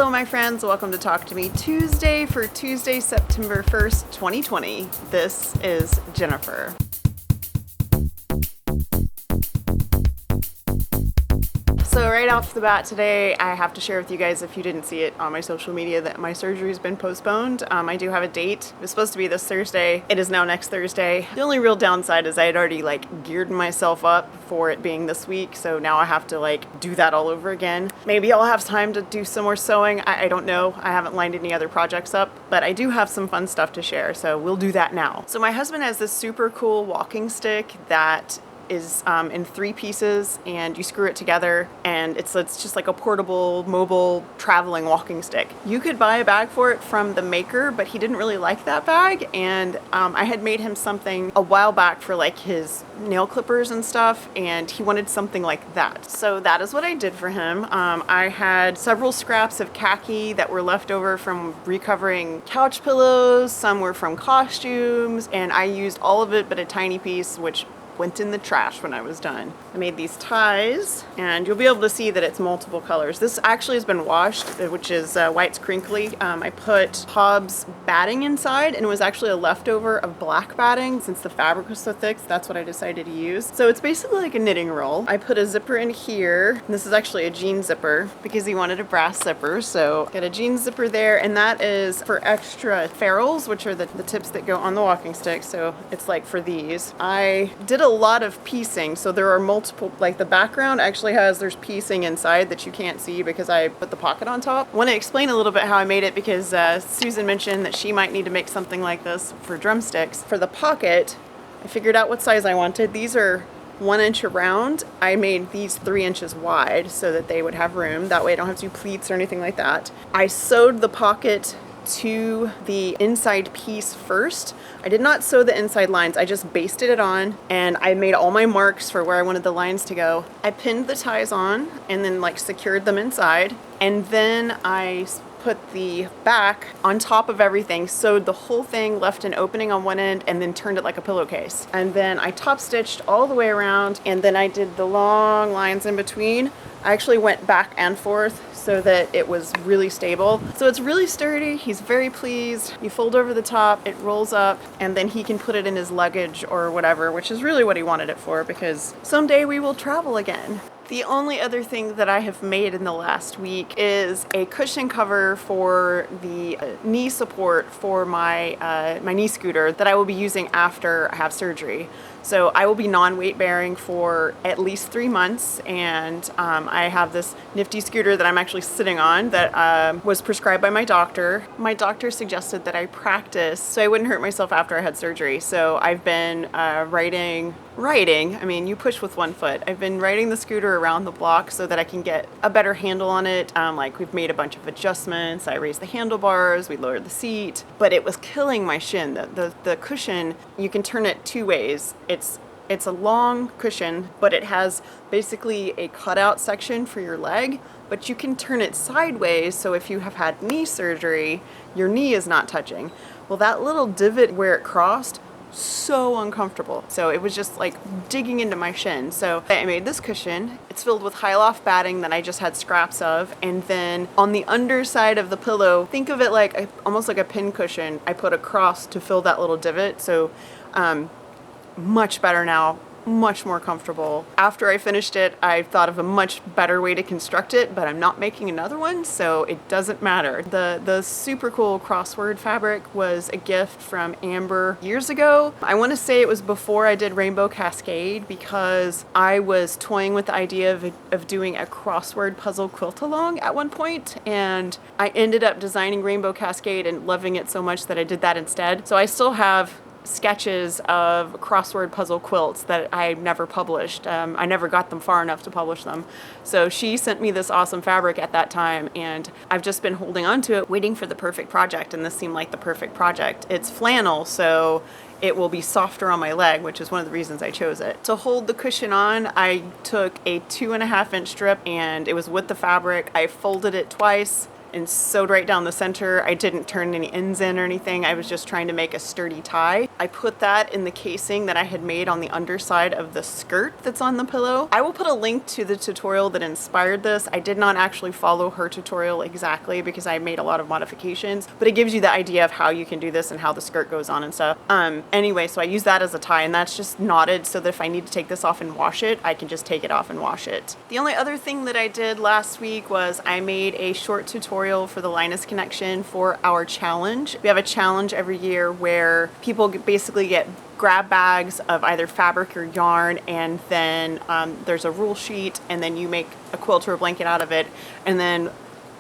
Hello my friends, welcome to Talk to Me Tuesday for Tuesday, September 1st, 2020. This is Jennifer. So right off the bat today, I have to share with you guys, if you didn't see it on my social media, that my surgery's been postponed. I do have a date. It was supposed to be this Thursday. It is now next Thursday. The only real downside is I had already geared myself up for it being this week, so now I have to do that all over again. Maybe I'll have time to do some more sewing. I don't know. I haven't lined any other projects up, but I do have some fun stuff to share, so we'll do that now. So my husband has this super cool walking stick that is in 3 pieces, and you screw it together, and it's just like a portable, mobile, traveling walking stick. You could buy a bag for it from the maker, but he didn't really like that bag, and I had made him something a while back for his nail clippers and stuff, and he wanted something like that. So that is what I did for him. I had several scraps of khaki that were left over from recovering couch pillows, some were from costumes, and I used all of it but a tiny piece, which went in the trash when I was done. I made these ties, and you'll be able to see that it's multiple colors. This actually has been washed, which is why it's crinkly. I put Hobbs batting inside, and it was actually a leftover of black batting. Since the fabric was so thick, that's what I decided to use. So it's basically like a knitting roll. I put a zipper in here. This is actually a jean zipper because he wanted a brass zipper, so got a jean zipper there, and that is for extra ferrules, which are the tips that go on the walking stick. So it's for these. I did a lot of piecing, so there are multiple, the background actually there's piecing inside that you can't see because I put the pocket on top. I want to explain a little bit how I made it because Susan mentioned that she might need to make something like this for drumsticks. For the pocket, I figured out what size I wanted. These are 1 inch around. I made these 3 inches wide so that they would have room. That way I don't have to do pleats or anything like that. I sewed the pocket to the inside piece first. I did not sew the inside lines, I just basted it on, and I made all my marks for where I wanted the lines to go. I pinned the ties on and then secured them inside, and then I put the back on top of everything, sewed the whole thing, left an opening on one end, and then turned it like a pillowcase. And then I top stitched all the way around, and then I did the long lines in between. I actually went back and forth so that it was really stable. So it's really sturdy. He's very pleased. You fold over the top, it rolls up, and then he can put it in his luggage or whatever, which is really what he wanted it for because someday we will travel again. The only other thing that I have made in the last week is a cushion cover for the knee support for my my knee scooter that I will be using after I have surgery. So I will be non-weight bearing for at least 3 months, and I have this nifty scooter that I'm actually sitting on that was prescribed by my doctor. My doctor suggested that I practice so I wouldn't hurt myself after I had surgery. So I've been riding, I mean, you push with one foot. I've been riding the scooter around the block so that I can get a better handle on it. We've made a bunch of adjustments. I raised the handlebars, we lowered the seat, but it was killing my shin. The cushion, you can turn it 2 ways. It's a long cushion, but it has basically a cutout section for your leg, but you can turn it sideways, so if you have had knee surgery, your knee is not touching. Well, that little divot where it crossed, so uncomfortable. So it was just digging into my shin. So I made this cushion. It's filled with high loft batting that I just had scraps of, and then on the underside of the pillow, think of it almost like a pin cushion, I put a cross to fill that little divot. So much better now, much more comfortable. After I finished it, I thought of a much better way to construct it, but I'm not making another one, so it doesn't matter. The super cool crossword fabric was a gift from Amber years ago. I want to say it was before I did Rainbow Cascade because I was toying with the idea of doing a crossword puzzle quilt along at one point, and I ended up designing Rainbow Cascade and loving it so much that I did that instead. So I still have sketches of crossword puzzle quilts that I never published. I never got them far enough to publish them. So she sent me this awesome fabric at that time, and I've just been holding on to it, waiting for the perfect project, and this seemed like the perfect project. It's flannel, so it will be softer on my leg, which is one of the reasons I chose it. To hold the cushion on, I took a 2.5 inch strip, and it was with the fabric. I folded it twice, and sewed right down the center. I didn't turn any ends in or anything. I was just trying to make a sturdy tie. I put that in the casing that I had made on the underside of the skirt that's on the pillow. I will put a link to the tutorial that inspired this. I did not actually follow her tutorial exactly because I made a lot of modifications, but it gives you the idea of how you can do this and how the skirt goes on and stuff. Anyway, so I use that as a tie, and that's just knotted so that if I need to take this off and wash it, I can just take it off and wash it. The only other thing that I did last week was I made a short tutorial for the Linus Connection for our challenge. We have a challenge every year where people basically get grab bags of either fabric or yarn, and then there's a rule sheet, and then you make a quilt or a blanket out of it, and then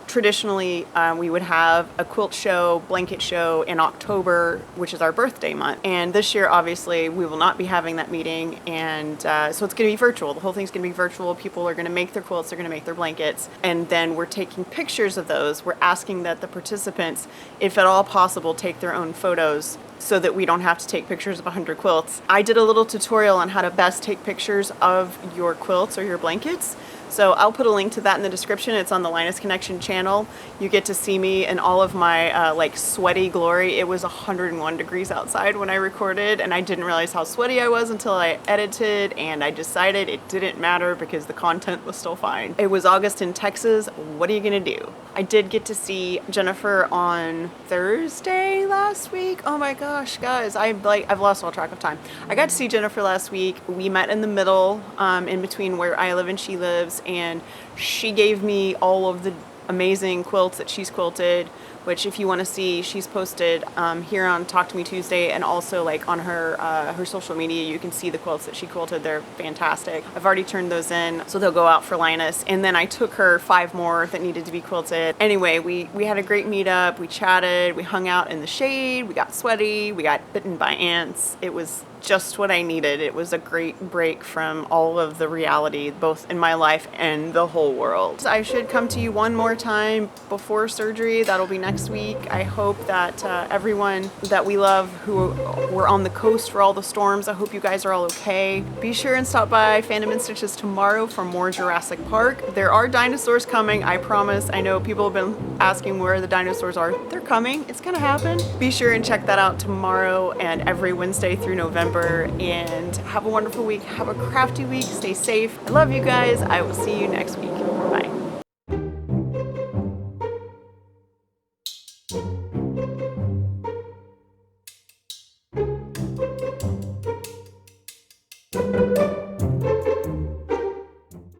traditionally, we would have a quilt show, blanket show in October, which is our birthday month. And this year, obviously, we will not be having that meeting. And so it's going to be virtual. The whole thing's going to be virtual. People are going to make their quilts. They're going to make their blankets. And then we're taking pictures of those. We're asking that the participants, if at all possible, take their own photos so that we don't have to take pictures of 100 quilts. I did a little tutorial on how to best take pictures of your quilts or your blankets. So I'll put a link to that in the description. It's on the Linus Connection channel. You get to see me in all of my like sweaty glory. It was 101 degrees outside when I recorded, and I didn't realize how sweaty I was until I edited, and I decided it didn't matter because the content was still fine. It was August in Texas. What are you gonna do? I did get to see Jennifer on Thursday last week. Oh my gosh, guys, I've lost all track of time. I got to see Jennifer last week. We met in the middle, in between where I live and she lives, and she gave me all of the amazing quilts that she's quilted, which if you want to see, she's posted here on Talk to Me Tuesday, and also like on her her social media, you can see the quilts that she quilted. They're fantastic. I've already turned those in, so they'll go out for Linus. And then I took her 5 more that needed to be quilted. Anyway, we had a great meetup. We chatted, we hung out in the shade, we got sweaty, we got bitten by ants. It was just what I needed. It was a great break from all of the reality, both in my life and the whole world. I should come to you one more time before surgery. That'll be next week. I hope that everyone that we love who were on the coast for all the storms, I hope you guys are all okay. Be sure and stop by Fandom and Stitches tomorrow for more Jurassic Park. There are dinosaurs coming, I promise. I know people have been asking where the dinosaurs are. They're coming. It's gonna happen. Be sure and check that out tomorrow and every Wednesday through November. And have a wonderful week. Have a crafty week. Stay safe. I love you guys. I will see you next week.